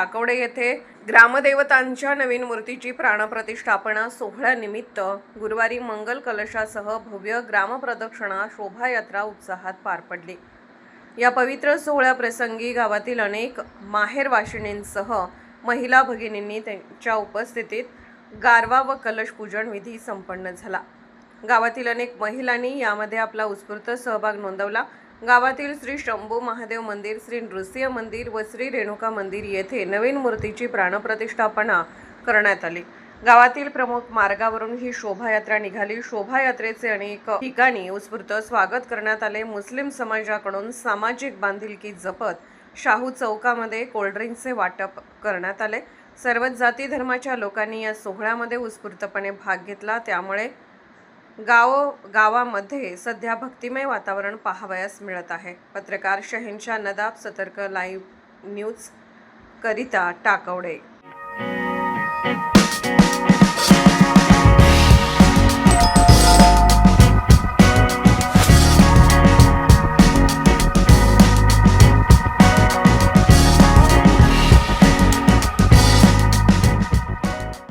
टाकवडे येथे ग्रामदेवतांच्या नवीन मूर्तीची प्राणप्रतिष्ठापना सोहळ्यानिमित्त गुरुवारी मंगल कलशासह भव्य ग्रामप्रदक्षिणा शोभायात्रा उत्साहात पार पडली। या पवित्र सोहळ्याप्रसंगी गावातील अनेक माहेरवाशिणींसह महिला भगिनींनी त्यांच्या उपस्थितीत गारवा व कलश पूजन विधी संपन्न झाला। गावातील अनेक महिलांनी यामध्ये आपला उत्स्फूर्त सहभाग नोंदवला। गावातील श्री शंभू महादेव मंदिर, श्री नृसिंह मंदिर व श्री रेणुका मंदिर येथे नवीन मूर्तीची प्राणप्रतिष्ठापना करण्यात आली। गावातील प्रमुख मार्गावरून ही शोभायात्रा निघाली। शोभायात्रेचे अनेक ठिकाणी उत्स्फूर्त स्वागत करण्यात आले। मुस्लिम समाजाकडून सामाजिक बांधिलकी जपत शाहू चौकामध्ये कोल्ड्रिंकचे वाटप करण्यात आले। सर्वच जाती धर्माच्या लोकांनी या सोहळ्यामध्ये उत्स्फूर्तपणे भाग घेतला। त्यामुळे गावामध्ये सध्या भक्तिमय वातावरण पाहावयास मिळत आहे। पत्रकार शहेनशाह नदाब, सतर्क लाईव्ह न्यूज करिता टाकवडे।